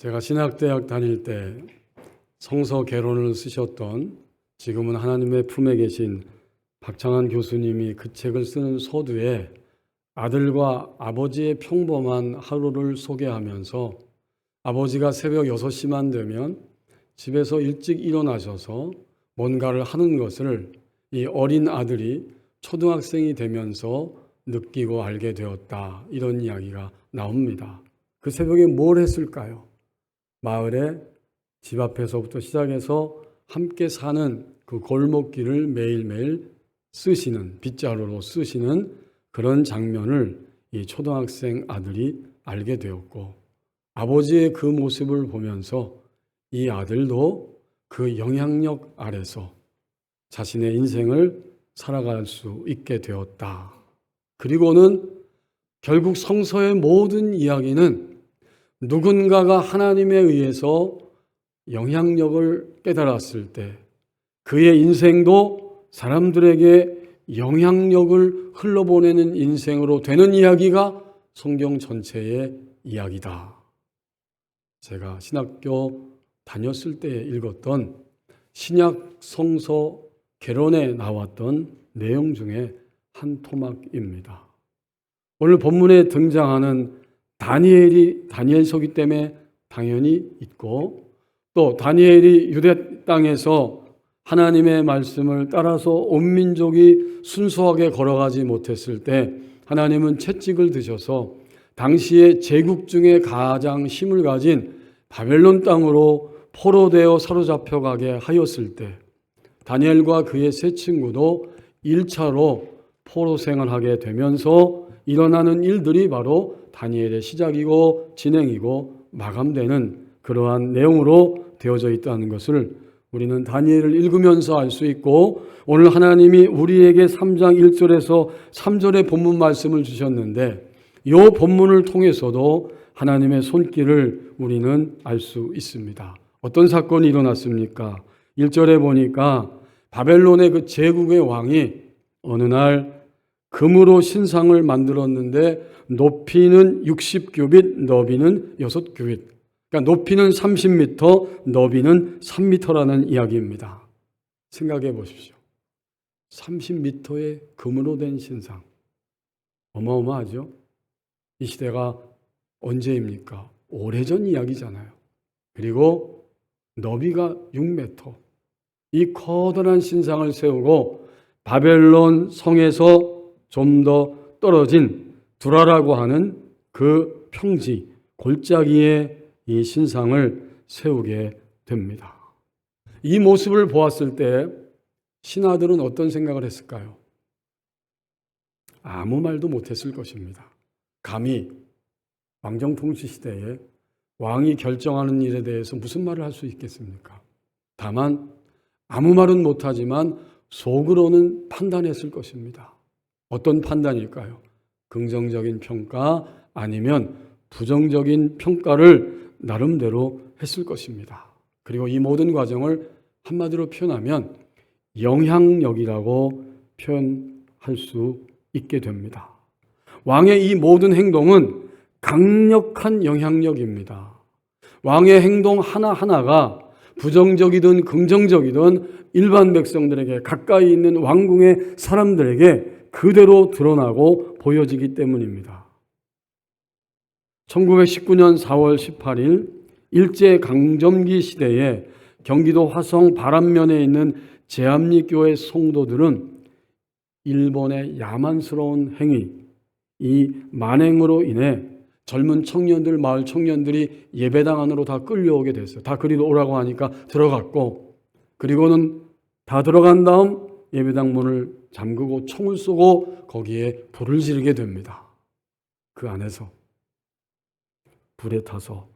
제가 신학대학 다닐 때 성서 개론을 쓰셨던 지금은 하나님의 품에 계신 박창한 교수님이 그 책을 쓰는 서두에 아들과 아버지의 평범한 하루를 소개하면서 아버지가 새벽 6시만 되면 집에서 일찍 일어나셔서 뭔가를 하는 것을 이 어린 아들이 초등학생이 되면서 느끼고 알게 되었다. 이런 이야기가 나옵니다. 그 새벽에 뭘 했을까요? 마을에 집 앞에서부터 시작해서 함께 사는 그 골목길을 매일매일 쓰시는, 빗자루로 쓰시는 그런 장면을 이 초등학생 아들이 알게 되었고, 아버지의 그 모습을 보면서 이 아들도 그 영향력 아래서 자신의 인생을 살아갈 수 있게 되었다. 그리고는 결국 성서의 모든 이야기는 누군가가 하나님에 의해서 영향력을 깨달았을 때 그의 인생도 사람들에게 영향력을 흘러보내는 인생으로 되는 이야기가 성경 전체의 이야기다. 제가 신학교 다녔을 때 읽었던 신약 성서 개론에 나왔던 내용 중에 한 토막입니다. 오늘 본문에 등장하는 다니엘이 다니엘서기 때문에 당연히 있고, 또 다니엘이 유대 땅에서 하나님의 말씀을 따라서 온 민족이 순수하게 걸어가지 못했을 때 하나님은 채찍을 드셔서 당시의 제국 중에 가장 힘을 가진 바벨론 땅으로 포로되어 사로잡혀가게 하였을 때 다니엘과 그의 세 친구도 1차로 포로 생활하게 되면서 일어나는 일들이 바로 다니엘의 시작이고 진행이고 마감되는 그러한 내용으로 되어져 있다는 것을 우리는 다니엘을 읽으면서 알 수 있고, 오늘 하나님이 우리에게 3장 1절에서 3절의 본문 말씀을 주셨는데 이 본문을 통해서도 하나님의 손길을 우리는 알 수 있습니다. 어떤 사건이 일어났습니까? 1절에 보니까 바벨론의 그 제국의 왕이 어느 날 금으로 신상을 만들었는데 높이는 60규빗, 너비는 6규빗. 그러니까 높이는 30m, 너비는 3m라는 이야기입니다. 생각해 보십시오. 30m의 금으로 된 신상. 어마어마하죠? 이 시대가 언제입니까? 오래전 이야기잖아요. 그리고 너비가 6m. 이 커다란 신상을 세우고 바벨론 성에서 좀 더 떨어진 두라라고 하는 그 평지, 골짜기에 이 신상을 세우게 됩니다. 이 모습을 보았을 때 신하들은 어떤 생각을 했을까요? 아무 말도 못했을 것입니다. 감히 왕정통치 시대에 왕이 결정하는 일에 대해서 무슨 말을 할 수 있겠습니까? 다만 아무 말은 못하지만 속으로는 판단했을 것입니다. 어떤 판단일까요? 긍정적인 평가 아니면 부정적인 평가를 나름대로 했을 것입니다. 그리고 이 모든 과정을 한마디로 표현하면 영향력이라고 표현할 수 있게 됩니다. 왕의 이 모든 행동은 강력한 영향력입니다. 왕의 행동 하나하나가 부정적이든 긍정적이든 일반 백성들에게, 가까이 있는 왕궁의 사람들에게 그대로 드러나고 보여지기 때문입니다. 1919년 4월 18일 일제강점기 시대에 경기도 화성 바람면에 있는 제암리교회 성도들은 일본의 야만스러운 행위, 이 만행으로 인해 젊은 청년들, 마을 청년들이 예배당 안으로 다 끌려오게 됐어요. 다 그리로 오라고 하니까 들어갔고, 그리고는 다 들어간 다음 예배당 문을 잠그고 총을 쏘고 거기에 불을 지르게 됩니다. 그 안에서 불에 타서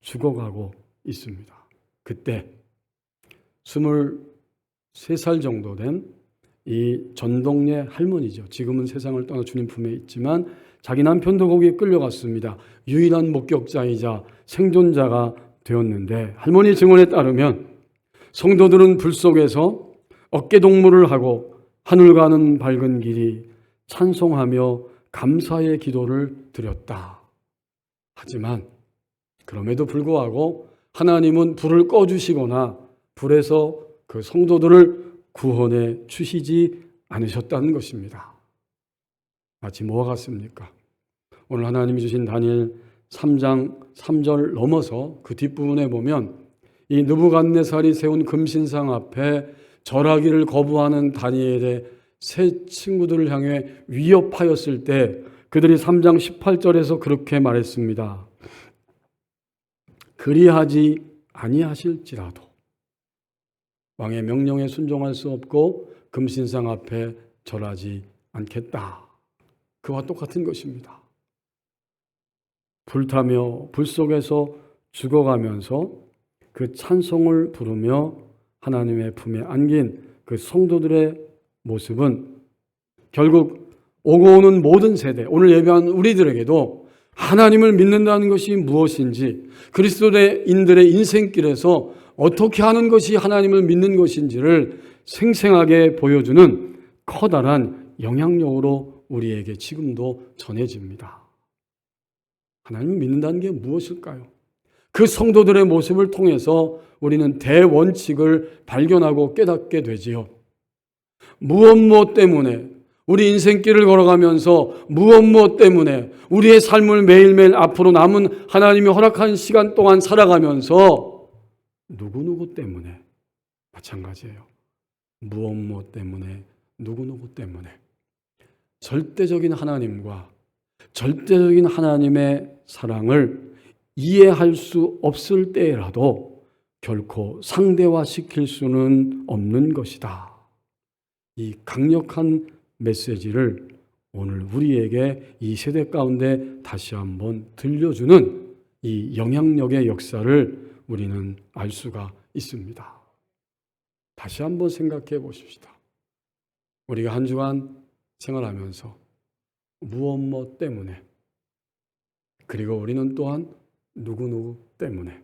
죽어가고 있습니다. 그때 23살 정도 된 이 전동네 할머니죠. 지금은 세상을 떠나 주님 품에 있지만 자기 남편도 거기에 끌려갔습니다. 유일한 목격자이자 생존자가 되었는데, 할머니 증언에 따르면 성도들은 불 속에서 어깨동무를 하고 하늘과는 밝은 길이 찬송하며 감사의 기도를 드렸다. 하지만 그럼에도 불구하고 하나님은 불을 꺼주시거나 불에서 그 성도들을 구원해 주시지 않으셨다는 것입니다. 마치 뭐와 같습니까? 오늘 하나님이 주신 다니엘 3장 3절 넘어서 그 뒷부분에 보면 이 느부갓네살이 세운 금신상 앞에 절하기를 거부하는 다니엘의 세 친구들을 향해 위협하였을 때 그들이 3장 18절에서 그렇게 말했습니다. 그리하지 아니하실지라도 왕의 명령에 순종할 수 없고 금신상 앞에 절하지 않겠다. 그와 똑같은 것입니다. 불타며 불 속에서 죽어가면서 그 찬송을 부르며 하나님의 품에 안긴 그 성도들의 모습은 결국 오고 오는 모든 세대, 오늘 예배하는 우리들에게도 하나님을 믿는다는 것이 무엇인지, 그리스도인들의 인생길에서 어떻게 하는 것이 하나님을 믿는 것인지를 생생하게 보여주는 커다란 영향력으로 우리에게 지금도 전해집니다. 하나님을 믿는다는 게 무엇일까요? 그 성도들의 모습을 통해서 우리는 대원칙을 발견하고 깨닫게 되지요. 무엇 때문에 우리 인생길을 걸어가면서 무엇 때문에 우리의 삶을 매일매일 앞으로 남은 하나님이 허락한 시간 동안 살아가면서 누구누구 때문에 마찬가지예요. 무엇 때문에 누구누구 때문에 절대적인 하나님과 절대적인 하나님의 사랑을 이해할 수 없을 때라도 결코 상대화시킬 수는 없는 것이다. 이 강력한 메시지를 오늘 우리에게 이 세대 가운데 다시 한번 들려주는 이 영향력의 역사를 우리는 알 수가 있습니다. 다시 한번 생각해 보십시다. 우리가 한 주간 생활하면서 무엇 때문에, 그리고 우리는 또한 누구누구 때문에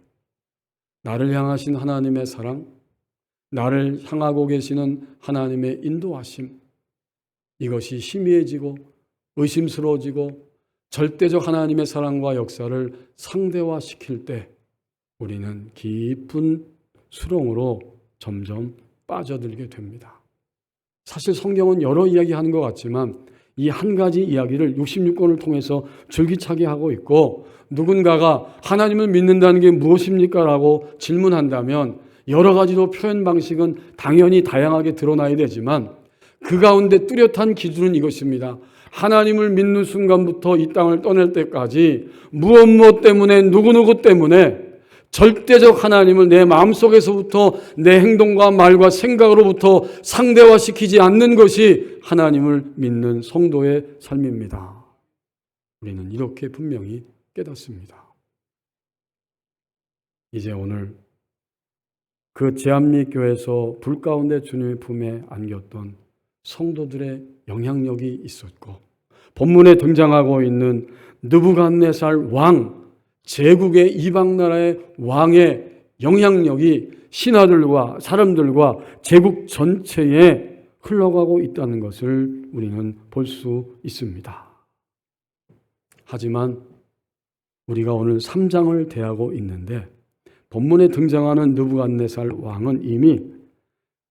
나를 향하신 하나님의 사랑, 나를 향하고 계시는 하나님의 인도하심, 이것이 희미해지고 의심스러워지고 절대적 하나님의 사랑과 역사를 상대화시킬 때 우리는 깊은 수렁으로 점점 빠져들게 됩니다. 사실 성경은 여러 이야기하는 것 같지만 이 한 가지 이야기를 66권을 통해서 줄기차게 하고 있고, 누군가가 하나님을 믿는다는 게 무엇입니까? 라고 질문한다면 여러 가지로 표현 방식은 당연히 다양하게 드러나야 되지만 그 가운데 뚜렷한 기준은 이것입니다. 하나님을 믿는 순간부터 이 땅을 떠날 때까지 무엇 때문에 누구누구 때문에 절대적 하나님을 내 마음속에서부터 내 행동과 말과 생각으로부터 상대화시키지 않는 것이 하나님을 믿는 성도의 삶입니다. 우리는 이렇게 분명히 깨닫습니다. 이제 오늘 그 제한리 교회에서 불 가운데 주님의 품에 안겼던 성도들의 영향력이 있었고, 본문에 등장하고 있는 느부갓네살 왕, 제국의 이방 나라의 왕의 영향력이 신하들과 사람들과 제국 전체에 흘러가고 있다는 것을 우리는 볼 수 있습니다. 하지만 우리가 오늘 3장을 대하고 있는데 본문에 등장하는 느부갓네살 왕은 이미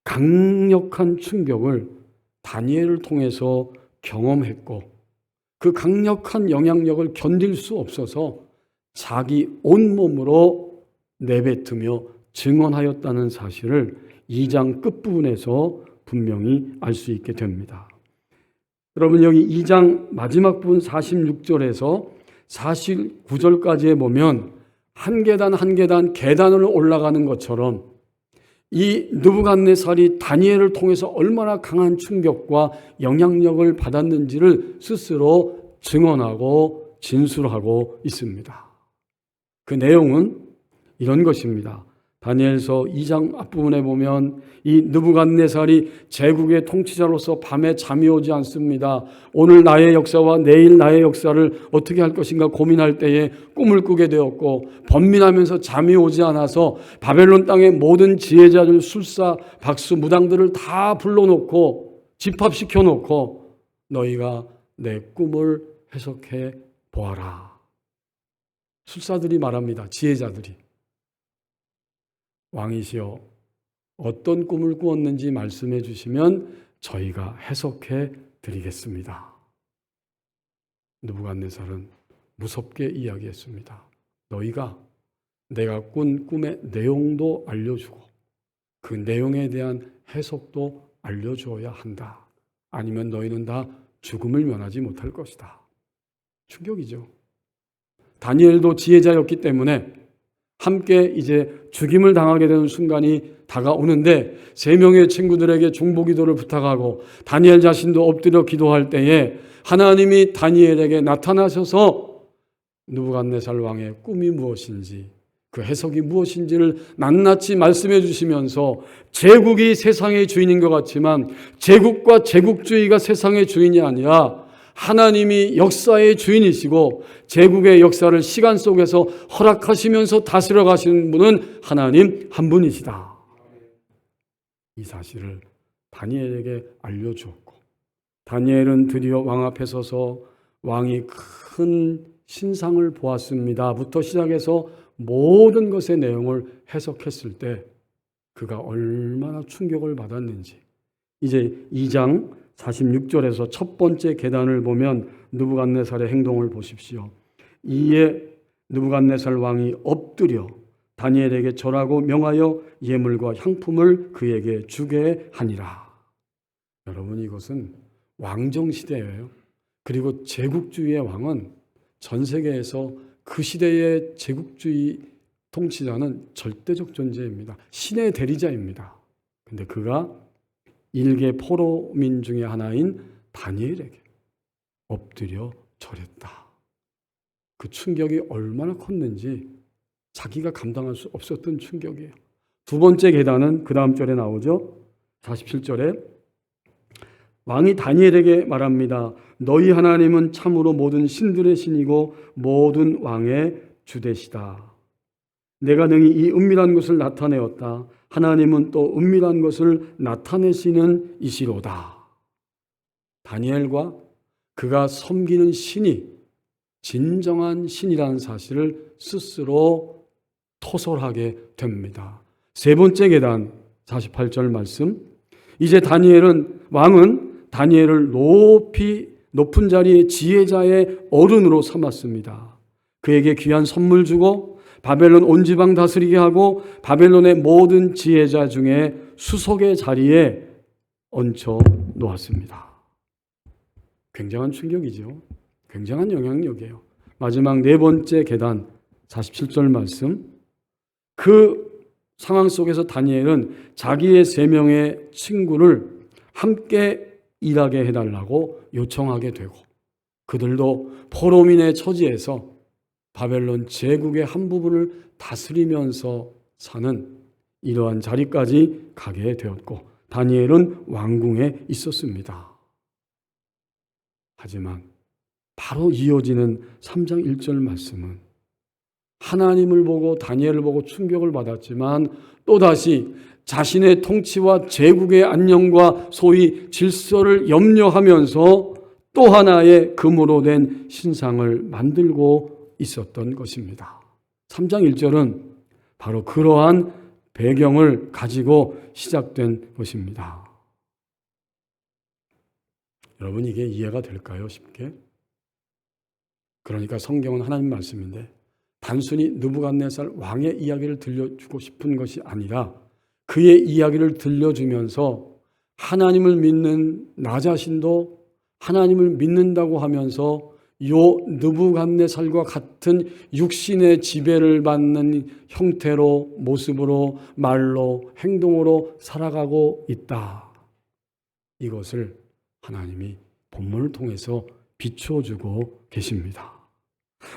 강력한 충격을 다니엘을 통해서 경험했고 그 강력한 영향력을 견딜 수 없어서 자기 온몸으로 내뱉으며 증언하였다는 사실을 2장 끝부분에서 분명히 알 수 있게 됩니다. 여러분, 여기 2장 마지막 부분 46절에서 49절까지에 보면 한 계단 한 계단 계단을 올라가는 것처럼 이 느부갓네살이 다니엘을 통해서 얼마나 강한 충격과 영향력을 받았는지를 스스로 증언하고 진술하고 있습니다. 그 내용은 이런 것입니다. 다니엘서 2장 앞부분에 보면 이 느부갓네살이 제국의 통치자로서 밤에 잠이 오지 않습니다. 오늘 나의 역사와 내일 나의 역사를 어떻게 할 것인가 고민할 때에 꿈을 꾸게 되었고, 번민하면서 잠이 오지 않아서 바벨론 땅의 모든 지혜자들, 술사, 박수, 무당들을 다 불러놓고 집합시켜놓고 너희가 내 꿈을 해석해 보아라. 술사들이 말합니다. 지혜자들이. 왕이시여 어떤 꿈을 꾸었는지 말씀해 주시면 저희가 해석해 드리겠습니다. 느부갓네살은 무섭게 이야기했습니다. 너희가 내가 꾼 꿈의 내용도 알려주고 그 내용에 대한 해석도 알려주어야 한다. 아니면 너희는 다 죽음을 면하지 못할 것이다. 충격이죠. 다니엘도 지혜자였기 때문에 함께 이제 죽임을 당하게 되는 순간이 다가오는데 3명의 친구들에게 중보기도를 부탁하고 다니엘 자신도 엎드려 기도할 때에 하나님이 다니엘에게 나타나셔서 느부갓네살 왕의 꿈이 무엇인지 그 해석이 무엇인지를 낱낱이 말씀해 주시면서 제국이 세상의 주인인 것 같지만 제국과 제국주의가 세상의 주인이 아니라 하나님이 역사의 주인이시고 제국의 역사를 시간 속에서 허락하시면서 다스려 가시는 분은 하나님 한 분이시다. 이 사실을 다니엘에게 알려주었고 다니엘은 드디어 왕 앞에 서서 왕이 큰 신상을 보았습니다부터 시작해서 모든 것의 내용을 해석했을 때 그가 얼마나 충격을 받았는지 이제 2장 46절에서 첫 번째 계단을 보면 느부갓네살의 행동을 보십시오. 이에 느부갓네살 왕이 엎드려 다니엘에게 절하고 명하여 예물과 향품을 그에게 주게 하니라. 여러분 이것은 왕정시대예요. 그리고 제국주의의 왕은 전 세계에서 그 시대의 제국주의 통치자는 절대적 존재입니다. 신의 대리자입니다. 근데 그가 일개 포로민 중에 하나인 다니엘에게 엎드려 절했다. 그 충격이 얼마나 컸는지 자기가 감당할 수 없었던 충격이에요. 두 번째 계단은 그 다음 절에 나오죠. 47절에 왕이 다니엘에게 말합니다. 너희 하나님은 참으로 모든 신들의 신이고 모든 왕의 주되시다. 내가 능히 이 은밀한 것을 나타내었다. 하나님은 또 은밀한 것을 나타내시는 이시로다. 다니엘과 그가 섬기는 신이 진정한 신이라는 사실을 스스로 토설하게 됩니다. 세 번째 계단 48절 말씀. 이제 왕은 다니엘을 높은 자리의 지혜자의 어른으로 삼았습니다. 그에게 귀한 선물 주고 바벨론 온 지방 다스리게 하고 바벨론의 모든 지혜자 중에 수석의 자리에 얹혀 놓았습니다. 굉장한 충격이죠. 굉장한 영향력이에요. 마지막 네 번째 계단 47절 말씀. 그 상황 속에서 다니엘은 자기의 3명의 친구를 함께 일하게 해달라고 요청하게 되고 그들도 포로민의 처지에서 바벨론 제국의 한 부분을 다스리면서 사는 이러한 자리까지 가게 되었고 다니엘은 왕궁에 있었습니다. 하지만 바로 이어지는 3장 1절 말씀은 하나님을 보고 다니엘을 보고 충격을 받았지만 또다시 자신의 통치와 제국의 안녕과 소위 질서를 염려하면서 또 하나의 금으로 된 신상을 만들고 있었던 것입니다. 3장 1절은 바로 그러한 배경을 가지고 시작된 것입니다. 여러분 이게 이해가 될까요? 쉽게? 그러니까 성경은 하나님 말씀인데 단순히 느부갓네살 왕의 이야기를 들려주고 싶은 것이 아니라 그의 이야기를 들려주면서 하나님을 믿는 나 자신도 하나님을 믿는다고 하면서 요 느부갓네살과 같은 육신의 지배를 받는 형태로 모습으로 말로 행동으로 살아가고 있다. 이것을 하나님이 본문을 통해서 비춰주고 계십니다.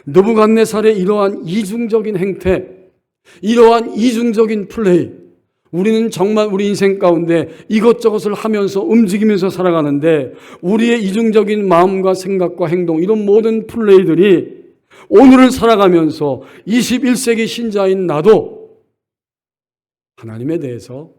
느부갓네살의 이러한 이중적인 행태, 이러한 이중적인 플레이, 우리는 정말 우리 인생 가운데 이것저것을 하면서 움직이면서 살아가는데 우리의 이중적인 마음과 생각과 행동, 이런 모든 플레이들이 오늘을 살아가면서 21세기 신자인 나도 하나님에 대해서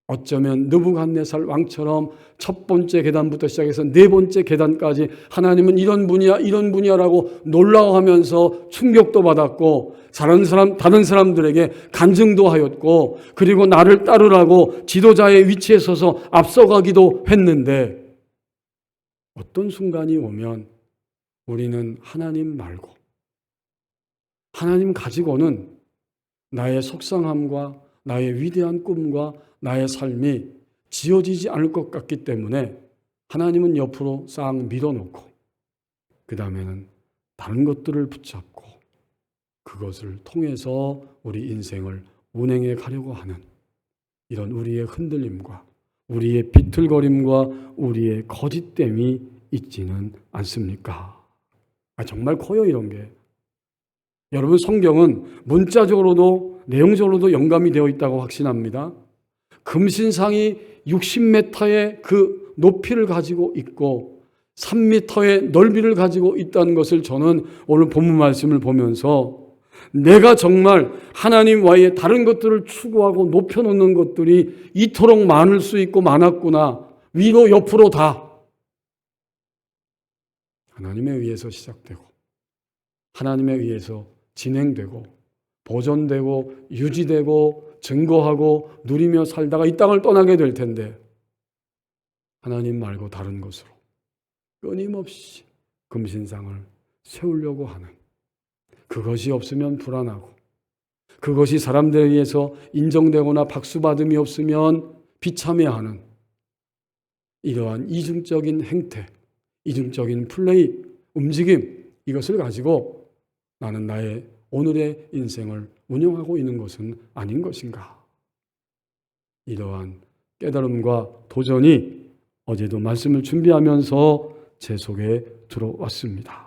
어쩌면 느부갓네살 왕처럼 첫 번째 계단부터 시작해서 네 번째 계단까지 하나님은 이런 분이야 이런 분이야라고 놀라워하면서 충격도 받았고 다른 사람들에게 간증도 하였고 그리고 나를 따르라고 지도자의 위치에 서서 앞서가기도 했는데 어떤 순간이 오면 우리는 하나님 말고 하나님 가지고는 나의 속상함과 나의 위대한 꿈과 나의 삶이 지어지지 않을 것 같기 때문에 하나님은 옆으로 싹 밀어놓고 그 다음에는 다른 것들을 붙잡고 그것을 통해서 우리 인생을 운행해 가려고 하는 이런 우리의 흔들림과 우리의 비틀거림과 우리의 거짓됨이 있지는 않습니까? 정말 커요 이런 게. 여러분 성경은 문자적으로도 내용적으로도 영감이 되어 있다고 확신합니다. 금신상이 60m의 그 높이를 가지고 있고 3m의 넓이를 가지고 있다는 것을 저는 오늘 본문 말씀을 보면서 내가 정말 하나님 외에 다른 것들을 추구하고 높여놓는 것들이 이토록 많을 수 있고 많았구나. 위로 옆으로 다 하나님에 의해서 시작되고 하나님에 의해서 진행되고 보존되고 유지되고 증거하고 누리며 살다가 이 땅을 떠나게 될 텐데 하나님 말고 다른 것으로 끊임없이 금신상을 세우려고 하는 그것이 없으면 불안하고 그것이 사람들에 의해서 인정되거나 박수받음이 없으면 비참해하는 이러한 이중적인 행태, 이중적인 플레이, 움직임 이것을 가지고 나는 나의 오늘의 인생을 운영하고 있는 것은 아닌 것인가? 이러한 깨달음과 도전이 어제도 말씀을 준비하면서 제 속에 들어왔습니다.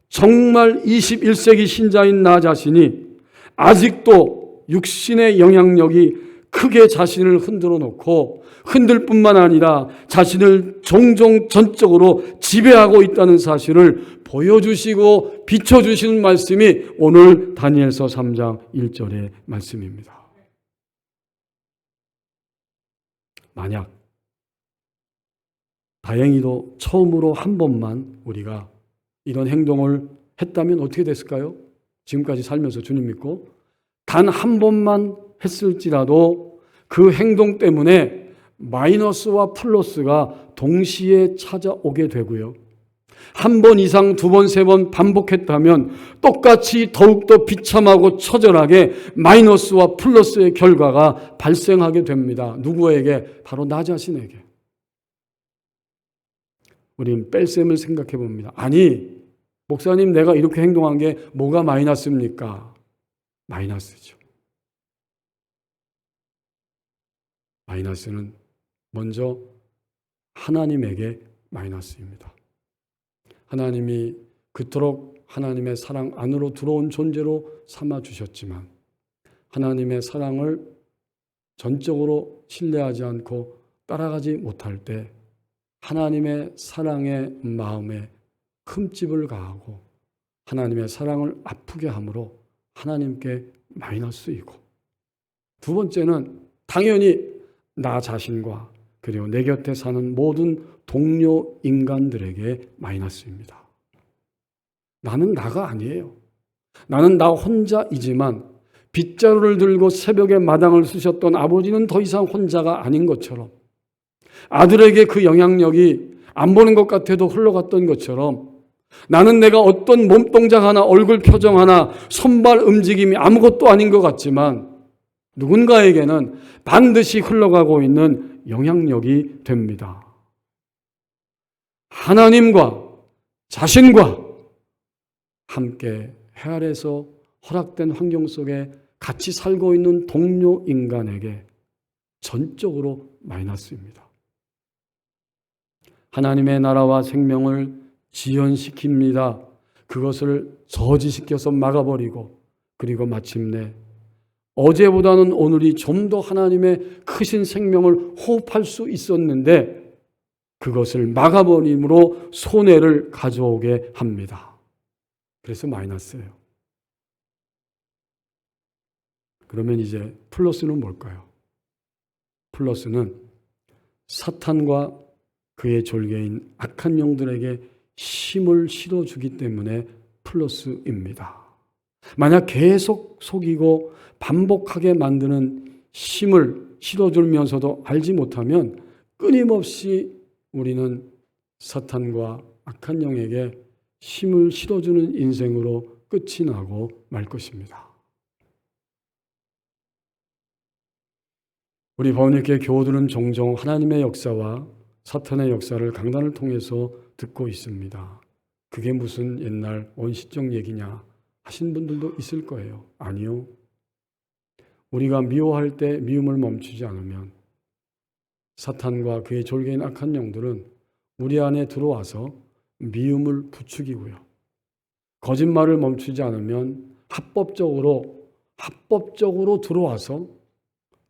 정말 21세기 신자인 나 자신이 아직도 육신의 영향력이 크게 자신을 흔들어 놓고 흔들 뿐만 아니라 자신을 종종 전적으로 지배하고 있다는 사실을 보여주시고 비춰주시는 말씀이 오늘 다니엘서 3장 1절의 말씀입니다. 만약 다행히도 처음으로 한 번만 우리가 이런 행동을 했다면 어떻게 됐을까요? 지금까지 살면서 주님 믿고 단 한 번만 했을지라도 그 행동 때문에 마이너스와 플러스가 동시에 찾아오게 되고요. 한 번 이상 두 번, 세 번 반복했다면 똑같이 더욱더 비참하고 처절하게 마이너스와 플러스의 결과가 발생하게 됩니다. 누구에게? 바로 나 자신에게. 우린 뺄셈을 생각해 봅니다. 아니, 목사님 내가 이렇게 행동한 게 뭐가 마이너스입니까? 마이너스죠. 마이너스는 먼저 하나님에게 마이너스입니다. 하나님이 그토록 하나님의 사랑 안으로 들어온 존재로 삼아주셨지만 하나님의 사랑을 전적으로 신뢰하지 않고 따라가지 못할 때 하나님의 사랑의 마음에 흠집을 가하고 하나님의 사랑을 아프게 함으로 하나님께 마이너스이고 두 번째는 당연히 나 자신과 그리고 내 곁에 사는 모든 동료 인간들에게 마이너스입니다. 나는 나가 아니에요. 나는 나 혼자이지만 빗자루를 들고 새벽에 마당을 쓰셨던 아버지는 더 이상 혼자가 아닌 것처럼 아들에게 그 영향력이 안 보는 것 같아도 흘러갔던 것처럼 나는 내가 어떤 몸동작 하나 얼굴 표정 하나 손발 움직임이 아무것도 아닌 것 같지만 누군가에게는 반드시 흘러가고 있는 영향력이 됩니다. 하나님과 자신과 함께 해 아래서 허락된 환경 속에 같이 살고 있는 동료 인간에게 전적으로 마이너스입니다. 하나님의 나라와 생명을 지연시킵니다. 그것을 저지시켜서 막아버리고 그리고 마침내 어제보다는 오늘이 좀 더 하나님의 크신 생명을 호흡할 수 있었는데 그것을 막아버림으로 손해를 가져오게 합니다. 그래서 마이너스예요. 그러면 이제 플러스는 뭘까요? 플러스는 사탄과 그의 졸개인 악한 영들에게 힘을 실어주기 때문에 플러스입니다. 만약 계속 속이고 반복하게 만드는 힘을 실어주면서도 알지 못하면 끊임없이 우리는 사탄과 악한 영에게 힘을 실어주는 인생으로 끝이 나고 말 것입니다. 우리 버원일교회 교우들은 종종 하나님의 역사와 사탄의 역사를 강단을 통해서 듣고 있습니다. 그게 무슨 옛날 원시적 얘기냐 하신 분들도 있을 거예요. 아니요. 우리가 미워할 때 미움을 멈추지 않으면 사탄과 그의 졸개인 악한 영들은 우리 안에 들어와서 미움을 부추기고요. 거짓말을 멈추지 않으면 합법적으로 들어와서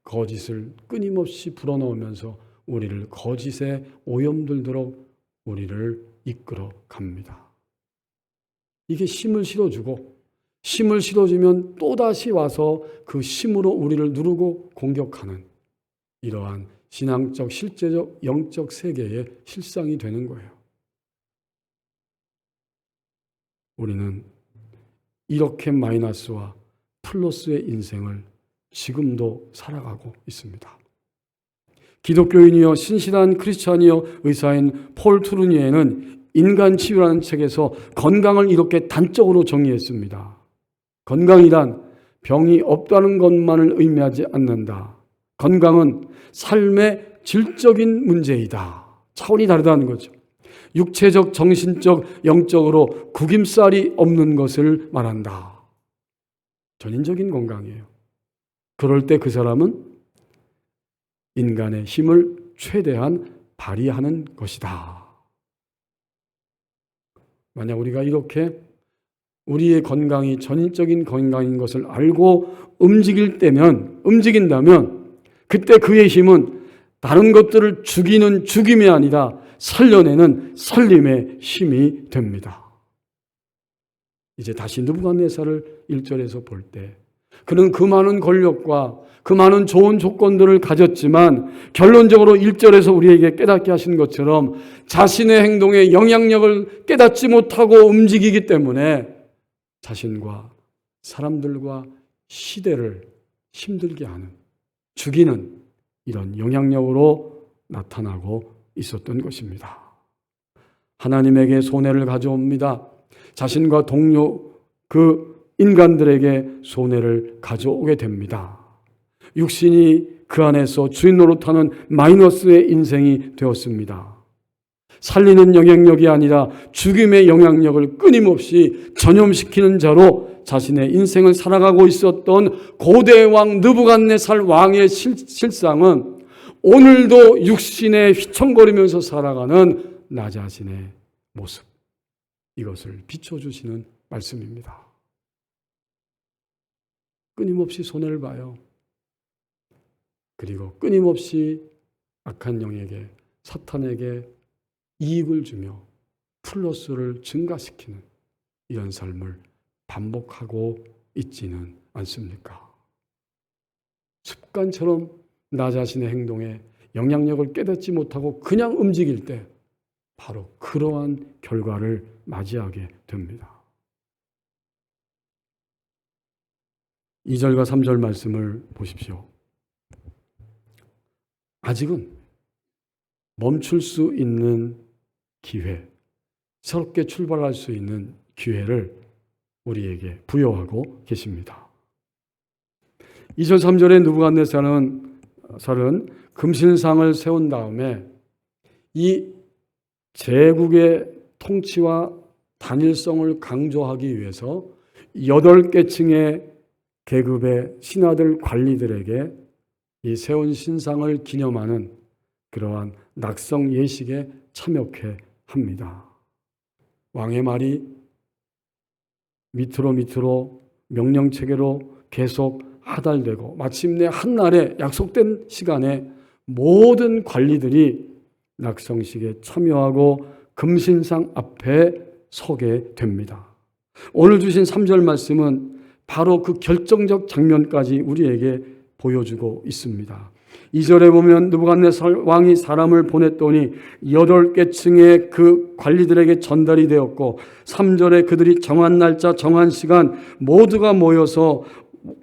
거짓을 끊임없이 불어넣으면서 우리를 거짓에 오염들도록 우리를 이끌어 갑니다. 이게 힘을 실어주고 힘을 실어주면 또다시 와서 그 힘으로 우리를 누르고 공격하는 이러한 신앙적, 실제적, 영적 세계의 실상이 되는 거예요. 우리는 이렇게 마이너스와 플러스의 인생을 지금도 살아가고 있습니다. 기독교인이여 신실한 크리스찬이여 의사인 폴 투르니에는 인간치유라는 책에서 건강을 이렇게 단적으로 정의했습니다. 건강이란 병이 없다는 것만을 의미하지 않는다. 건강은 삶의 질적인 문제이다. 차원이 다르다는 거죠. 육체적, 정신적, 영적으로 구김살이 없는 것을 말한다. 전인적인 건강이에요. 그럴 때 그 사람은 인간의 힘을 최대한 발휘하는 것이다. 만약 우리가 이렇게 우리의 건강이 전인적인 건강인 것을 알고 움직인다면 그때 그의 힘은 다른 것들을 죽이는 죽임이 아니라 살려내는 살림의 힘이 됩니다. 이제 다시 느부갓네살을 1절에서 볼 때 그는 그 많은 권력과 그 많은 좋은 조건들을 가졌지만 결론적으로 1절에서 우리에게 깨닫게 하신 것처럼 자신의 행동에 영향력을 깨닫지 못하고 움직이기 때문에 자신과 사람들과 시대를 힘들게 하는, 죽이는 이런 영향력으로 나타나고 있었던 것입니다. 하나님에게 손해를 가져옵니다. 자신과 동료 그 인간들에게 손해를 가져오게 됩니다. 육신이 그 안에서 주인 노릇하는 마이너스의 인생이 되었습니다. 살리는 영향력이 아니라 죽임의 영향력을 끊임없이 전염시키는 자로 자신의 인생을 살아가고 있었던 고대 왕 느부갓네살 왕의 실상은 오늘도 육신에 휘청거리면서 살아가는 나 자신의 모습, 이것을 비춰주시는 말씀입니다. 끊임없이 손해를 봐요. 그리고 끊임없이 악한 영에게, 사탄에게 이익을 주며 플러스를 증가시키는 이런 삶을 반복하고 있지는 않습니까? 습관처럼 나 자신의 행동에 영향력을 깨닫지 못하고 그냥 움직일 때 바로 그러한 결과를 맞이하게 됩니다. 2절과 3절 말씀을 보십시오. 아직은 멈출 수 있는 기회, 새롭게 출발할 수 있는 기회를 우리에게 부여하고 계십니다. 2절 3절에 느부갓네살은 금신상을 세운 다음에 이 제국의 통치와 단일성을 강조하기 위해서 8계층의 계급의 신하들 관리들에게 이 세운 신상을 기념하는 그러한 낙성 예식에 참여케 합니다. 왕의 말이 밑으로 명령체계로 계속 하달되고 마침내 한날에 약속된 시간에 모든 관리들이 낙성식에 참여하고 금신상 앞에 서게 됩니다. 오늘 주신 3절 말씀은 바로 그 결정적 장면까지 우리에게 보여주고 있습니다. 2절에 보면 느부갓네살 왕이 사람을 보냈더니 8계층의 그 관리들에게 전달이 되었고, 3절에 그들이 정한 날짜 정한 시간 모두가 모여서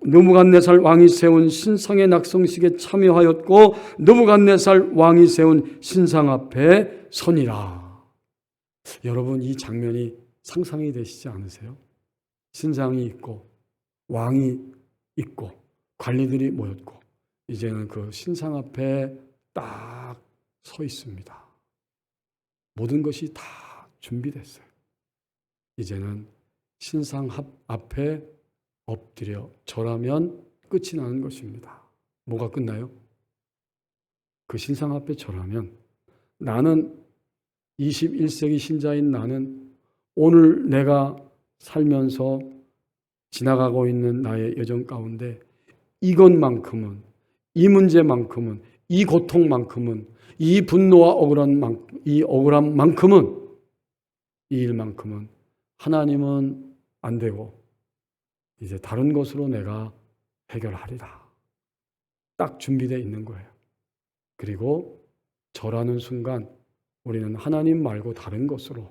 느부갓네살 왕이 세운 신상의 낙성식에 참여하였고, 느부갓네살 왕이 세운 신상 앞에 서니라. 여러분, 이 장면이 상상이 되시지 않으세요? 신상이 있고 왕이 있고 관리들이 모였고 이제는 그 신상 앞에 딱 서 있습니다. 모든 것이 다 준비됐어요. 이제는 신상 앞에 엎드려 절하면 끝이 나는 것입니다. 뭐가 끝나요? 그 신상 앞에 절하면 나는 21세기 신자인 나는 오늘 내가 살면서 지나가고 있는 나의 여정 가운데 이것만큼은, 이 문제만큼은, 이 고통만큼은, 이 분노와 억울함만큼은, 이 일만큼은 하나님은 안 되고 이제 다른 것으로 내가 해결하리라. 딱 준비되어 있는 거예요. 그리고 절하는 순간 우리는 하나님 말고 다른 것으로,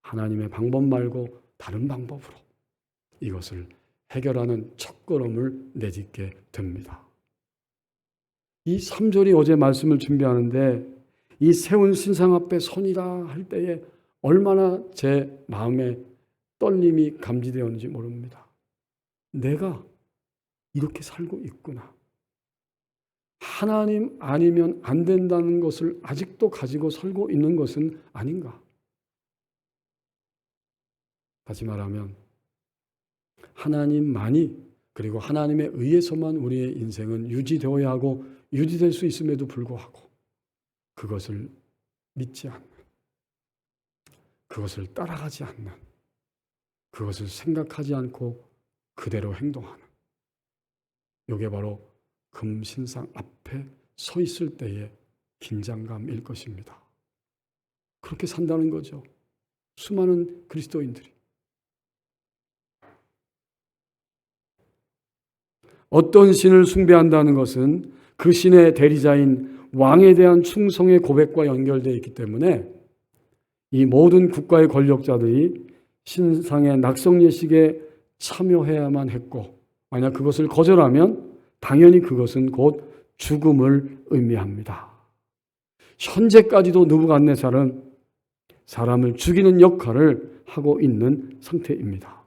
하나님의 방법 말고 다른 방법으로 이것을 해결하는 첫걸음을 내딛게 됩니다. 이 3절이 어제 말씀을 준비하는데 이 세운 신상 앞에 서니라 할 때에 얼마나 제 마음에 떨림이 감지되었는지 모릅니다. 내가 이렇게 살고 있구나. 하나님 아니면 안 된다는 것을 아직도 가지고 살고 있는 것은 아닌가? 다시 말하면 하나님만이, 그리고 하나님에 의해서만 우리의 인생은 유지되어야 하고 유지될 수 있음에도 불구하고 그것을 믿지 않는, 그것을 따라가지 않는, 그것을 생각하지 않고 그대로 행동하는, 이게 바로 금신상 앞에 서 있을 때의 긴장감일 것입니다. 그렇게 산다는 거죠. 수많은 그리스도인들이. 어떤 신을 숭배한다는 것은 그 신의 대리자인 왕에 대한 충성의 고백과 연결되어 있기 때문에 이 모든 국가의 권력자들이 신상의 낙성 예식에 참여해야만 했고, 만약 그것을 거절하면 당연히 그것은 곧 죽음을 의미합니다. 현재까지도 느부갓네살은 사람을 죽이는 역할을 하고 있는 상태입니다.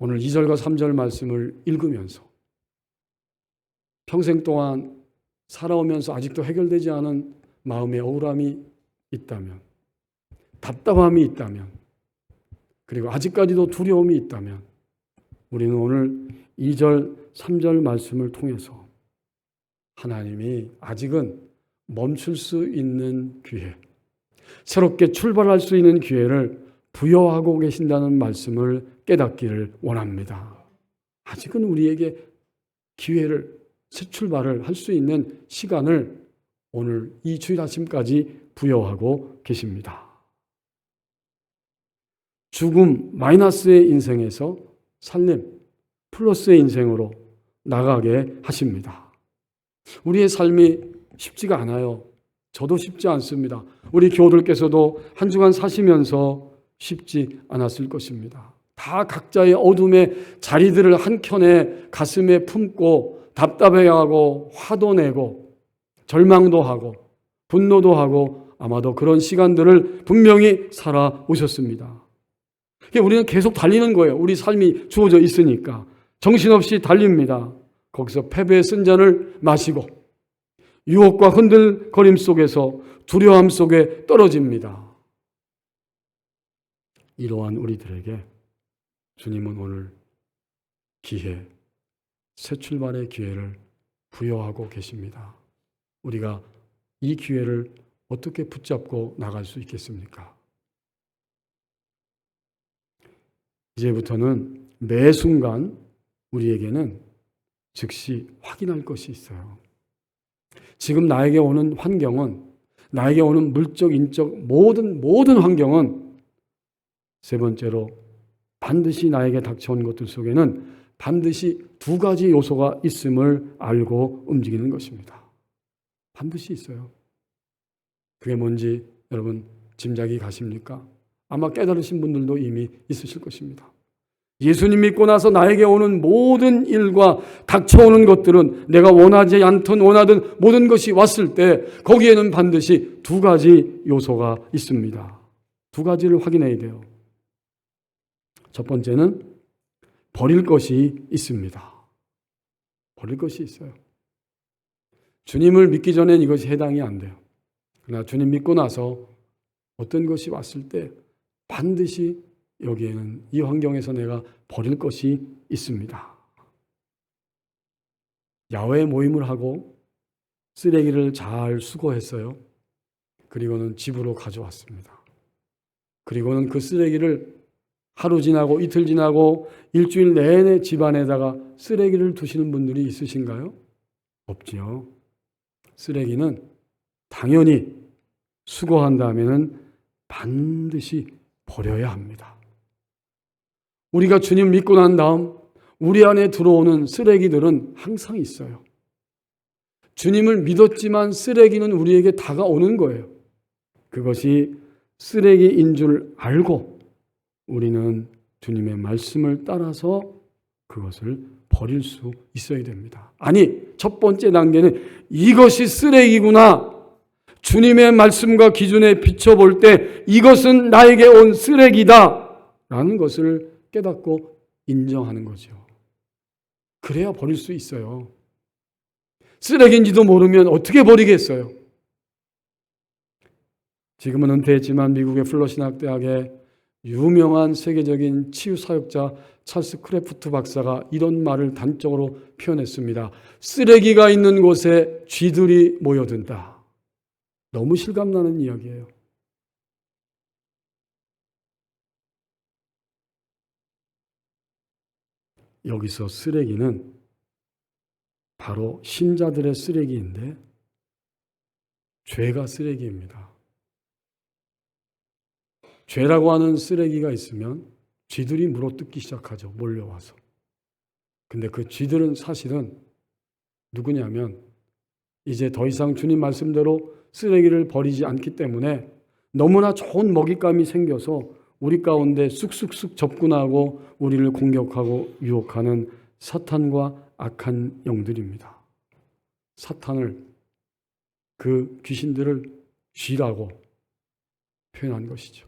오늘 2절과 3절 말씀을 읽으면서 평생 동안 살아오면서 아직도 해결되지 않은 마음의 억울함이 있다면, 답답함이 있다면, 그리고 아직까지도 두려움이 있다면 우리는 오늘 2절, 3절 말씀을 통해서 하나님이 아직은 멈출 수 있는 기회, 새롭게 출발할 수 있는 기회를 부여하고 계신다는 말씀을 깨닫기를 원합니다. 아직은 우리에게 기회를, 새 출발을 할 수 있는 시간을 오늘 이 주일 아침까지 부여하고 계십니다. 죽음 마이너스의 인생에서 살림 플러스의 인생으로 나가게 하십니다. 우리의 삶이 쉽지가 않아요. 저도 쉽지 않습니다. 우리 교우들께서도 한 주간 사시면서 쉽지 않았을 것입니다. 다 각자의 어둠의 자리들을 한켠에 가슴에 품고 답답해하고 화도 내고 절망도 하고 분노도 하고 아마도 그런 시간들을 분명히 살아오셨습니다. 우리는 계속 달리는 거예요. 우리 삶이 주어져 있으니까 정신없이 달립니다. 거기서 패배의 쓴 잔을 마시고 유혹과 흔들거림 속에서 두려움 속에 떨어집니다. 이러한 우리들에게 주님은 오늘 기회, 새 출발의 기회를 부여하고 계십니다. 우리가 이 기회를 어떻게 붙잡고 나갈 수 있겠습니까? 이제부터는 매 순간 우리에게는 즉시 확인할 것이 있어요. 지금 나에게 오는 환경은, 나에게 오는 물적, 인적 모든 환경은 세 번째로 반드시 나에게 닥쳐온 것들 속에는 반드시 두 가지 요소가 있음을 알고 움직이는 것입니다. 반드시 있어요. 그게 뭔지 여러분 짐작이 가십니까? 아마 깨달으신 분들도 이미 있으실 것입니다. 예수님 믿고 나서 나에게 오는 모든 일과 닥쳐오는 것들은 내가 원하지 않든 원하든 모든 것이 왔을 때 거기에는 반드시 두 가지 요소가 있습니다. 두 가지를 확인해야 돼요. 첫 번째는 버릴 것이 있습니다. 버릴 것이 있어요. 주님을 믿기 전엔 이것이 해당이 안 돼요. 그러나 주님 믿고 나서 어떤 것이 왔을 때 반드시 여기에는 이 환경에서 내가 버릴 것이 있습니다. 야외 모임을 하고 쓰레기를 잘 수거했어요. 그리고는 집으로 가져왔습니다. 그리고는 그 쓰레기를 하루 지나고 이틀 지나고 일주일 내내 집안에다가 쓰레기를 두시는 분들이 있으신가요? 없지요. 쓰레기는 당연히 수거한 다음에는 반드시 버려야 합니다. 우리가 주님 믿고 난 다음 우리 안에 들어오는 쓰레기들은 항상 있어요. 주님을 믿었지만 쓰레기는 우리에게 다가오는 거예요. 그것이 쓰레기인 줄 알고 우리는 주님의 말씀을 따라서 그것을 버릴 수 있어야 됩니다. 아니, 첫 번째 단계는 이것이 쓰레기구나. 주님의 말씀과 기준에 비춰볼 때 이것은 나에게 온 쓰레기다 라는 것을 깨닫고 인정하는 거죠. 그래야 버릴 수 있어요. 쓰레기인지도 모르면 어떻게 버리겠어요? 지금은 은퇴했지만 미국의 플러신학대학의 유명한 세계적인 치유사역자 찰스 크래프트 박사가 이런 말을 단적으로 표현했습니다. 쓰레기가 있는 곳에 쥐들이 모여든다. 너무 실감나는 이야기예요. 여기서 쓰레기는 바로 신자들의 쓰레기인데 죄가 쓰레기입니다. 죄라고 하는 쓰레기가 있으면 쥐들이 물어뜯기 시작하죠. 몰려와서. 근데 그 쥐들은 사실은 누구냐면 이제 더 이상 주님 말씀대로 쓰레기를 버리지 않기 때문에 너무나 좋은 먹잇감이 생겨서 우리 가운데 쑥쑥쑥 접근하고 우리를 공격하고 유혹하는 사탄과 악한 영들입니다. 사탄을, 그 귀신들을 쥐라고 표현한 것이죠.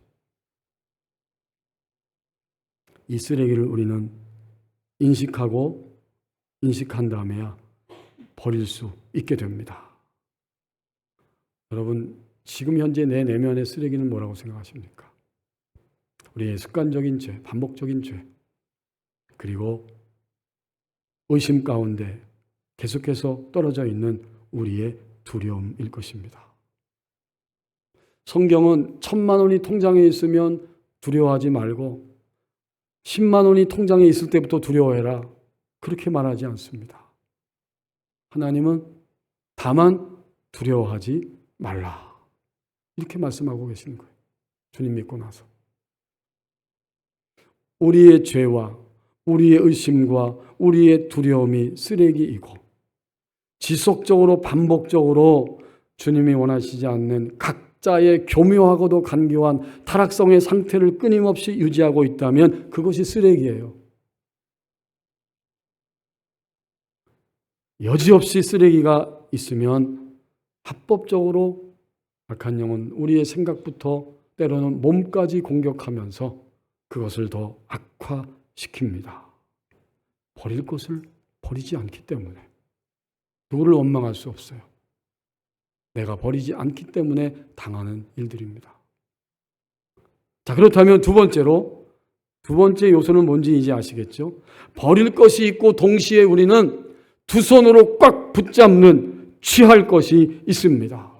이 쓰레기를 우리는 인식한 다음에야 버릴 수 있게 됩니다. 여러분, 지금 현재 내 내면의 쓰레기는 뭐라고 생각하십니까? 우리의 습관적인 죄, 반복적인 죄, 그리고 의심 가운데 계속해서 떨어져 있는 우리의 두려움일 것입니다. 성경은 1,000만 원이 통장에 있으면 두려워하지 말고 10만 원이 통장에 있을 때부터 두려워해라. 그렇게 말하지 않습니다. 하나님은 다만 두려워하지 말라. 이렇게 말씀하고 계시는 거예요. 주님 믿고 나서. 우리의 죄와 우리의 의심과 우리의 두려움이 쓰레기이고 지속적으로 반복적으로 주님이 원하시지 않는 각자의 교묘하고도 간교한 타락성의 상태를 끊임없이 유지하고 있다면 그것이 쓰레기예요. 여지없이 쓰레기가 있으면 합법적으로 악한 영은 우리의 생각부터 때로는 몸까지 공격하면서 그것을 더 악화시킵니다. 버릴 것을 버리지 않기 때문에 누구를 원망할 수 없어요. 내가 버리지 않기 때문에 당하는 일들입니다. 자, 그렇다면 두 번째 요소는 뭔지 이제 아시겠죠? 버릴 것이 있고 동시에 우리는 두 손으로 꽉 붙잡는 취할 것이 있습니다.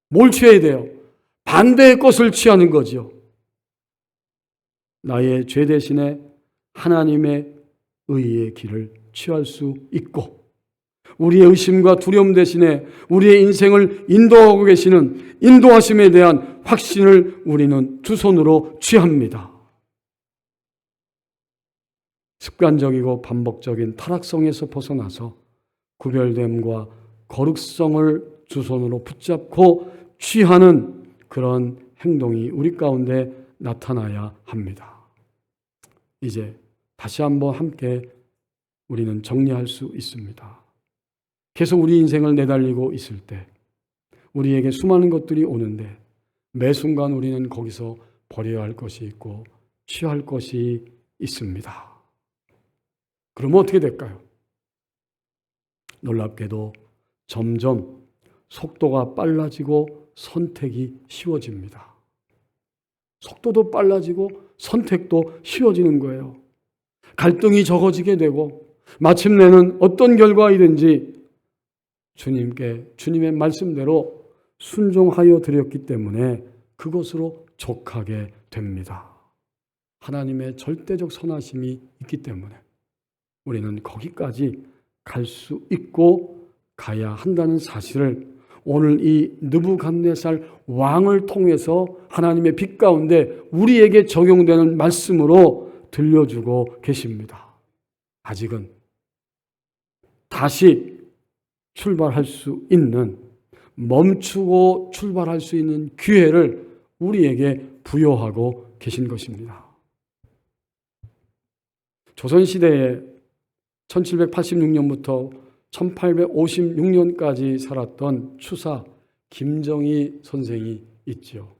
뭘 취해야 돼요? 반대의 것을 취하는 거죠. 나의 죄 대신에 하나님의 의의 길을 취할 수 있고 우리의 의심과 두려움 대신에 우리의 인생을 인도하고 계시는 인도하심에 대한 확신을 우리는 두 손으로 취합니다. 습관적이고 반복적인 타락성에서 벗어나서 구별됨과 거룩성을 두 손으로 붙잡고 취하는 그런 행동이 우리 가운데 나타나야 합니다. 이제 다시 한번 함께 우리는 정리할 수 있습니다. 계속 우리 인생을 내달리고 있을 때 우리에게 수많은 것들이 오는데 매 순간 우리는 거기서 버려야 할 것이 있고 취할 것이 있습니다. 그러면 어떻게 될까요? 놀랍게도 점점 속도가 빨라지고 선택이 쉬워집니다. 속도도 빨라지고 선택도 쉬워지는 거예요. 갈등이 적어지게 되고 마침내는 어떤 결과이든지 주님의 말씀대로 순종하여 드렸기 때문에 그것으로 족하게 됩니다. 하나님의 절대적 선하심이 있기 때문에 우리는 거기까지 갈 수 있고 가야 한다는 사실을 오늘 이 느부갓네살 왕을 통해서 하나님의 빛 가운데 우리에게 적용되는 말씀으로 들려주고 계십니다. 아직은 다시 출발할 수 있는, 멈추고 출발할 수 있는 기회를 우리에게 부여하고 계신 것입니다. 조선시대에 1786년부터 1856년까지 살았던 추사 김정희 선생이 있죠.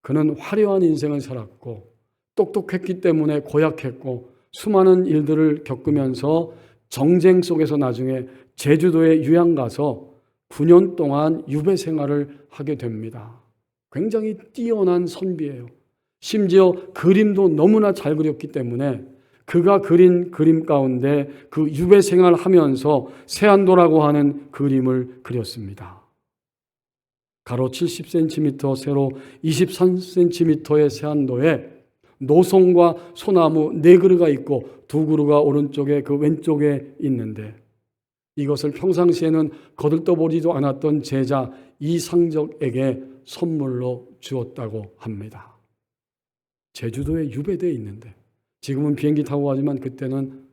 그는 화려한 인생을 살았고 똑똑했기 때문에 고약했고 수많은 일들을 겪으면서 정쟁 속에서 나중에 제주도에 유양 가서 9년 동안 유배 생활을 하게 됩니다. 굉장히 뛰어난 선비예요. 심지어 그림도 너무나 잘 그렸기 때문에 그가 그린 그림 가운데 그 유배 생활하면서 세안도라고 하는 그림을 그렸습니다. 가로 70cm, 세로 23cm의 세안도에 노송과 소나무 4그루가 있고 2그루가 오른쪽에 그 왼쪽에 있는데 이것을 평상시에는 거들떠보지도 않았던 제자 이상적에게 선물로 주었다고 합니다. 제주도에 유배되어 있는데 지금은 비행기 타고 가지만 그때는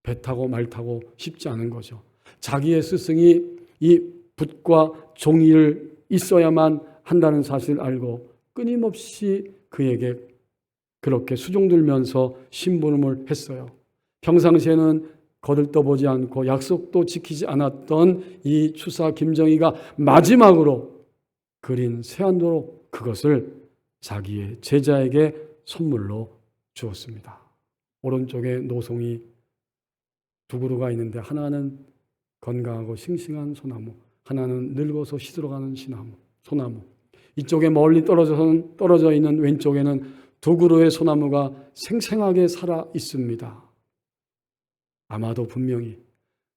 배 타고 말 타고 쉽지 않은 거죠. 자기의 스승이 이 붓과 종이를 있어야만 한다는 사실을 알고 끊임없이 그에게 그렇게 수종들면서 심부름을 했어요. 평상시에는 거들떠보지 않고 약속도 지키지 않았던 이 추사 김정희가 마지막으로 그린 세안도로 그것을 자기의 제자에게 선물로 주었습니다. 오른쪽에 노송이 2그루가 있는데 하나는 건강하고 싱싱한 소나무, 하나는 늙어서 시들어가는 소나무. 이쪽에 멀리 떨어져 있는 왼쪽에는 2그루의 소나무가 생생하게 살아 있습니다. 아마도 분명히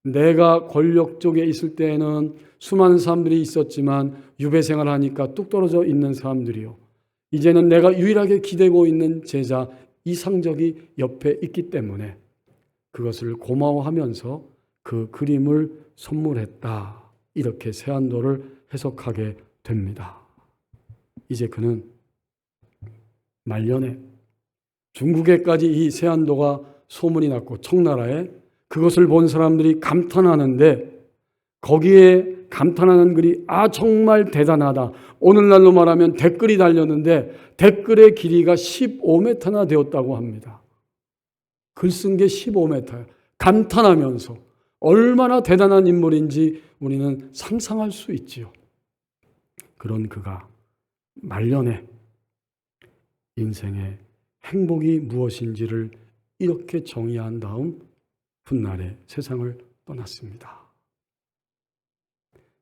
내가 권력 쪽에 있을 때에는 수많은 사람들이 있었지만 유배 생활하니까 뚝 떨어져 있는 사람들이요. 이제는 내가 유일하게 기대고 있는 제자 이상적이 옆에 있기 때문에 그것을 고마워하면서 그 그림을 선물했다. 이렇게 세안도를 해석하게 됩니다. 이제 그는 말년에 중국에까지 이 세안도가 소문이 났고 청나라에 그것을 본 사람들이 감탄하는데 거기에 감탄하는 글이 정말 대단하다. 오늘날로 말하면 댓글이 달렸는데 댓글의 길이가 15m나 되었다고 합니다. 글 쓴 게 15m예요. 감탄하면서 얼마나 대단한 인물인지 우리는 상상할 수 있지요. 그런 그가 말년에 인생의 행복이 무엇인지를 이렇게 정의한 다음 훗날에 세상을 떠났습니다.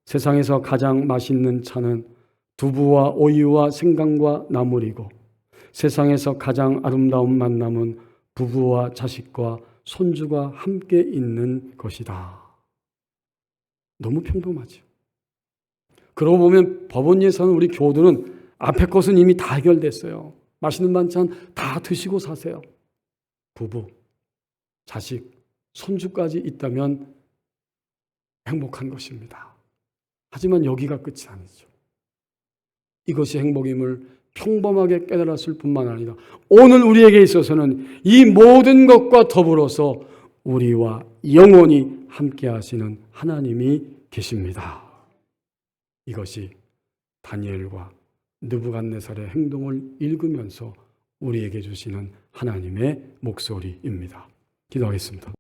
세상에서 가장 맛있는 차는 두부와 오이와 생강과 나물이고 세상에서 가장 아름다운 만남은 부부와 자식과 손주가 함께 있는 것이다. 너무 평범하죠. 그러고 보면 법원 예사는 우리 교우들은 앞에 것은 이미 다 해결됐어요. 맛있는 반찬 다 드시고 사세요. 부부, 자식, 손주까지 있다면 행복한 것입니다. 하지만 여기가 끝이 아니죠. 이것이 행복임을 평범하게 깨달았을 뿐만 아니라 오늘 우리에게 있어서는 이 모든 것과 더불어서 우리와 영원히 함께 하시는 하나님이 계십니다. 이것이 다니엘과 느부갓네살의 행동을 읽으면서 우리에게 주시는 하나님의 목소리입니다. 기도하겠습니다.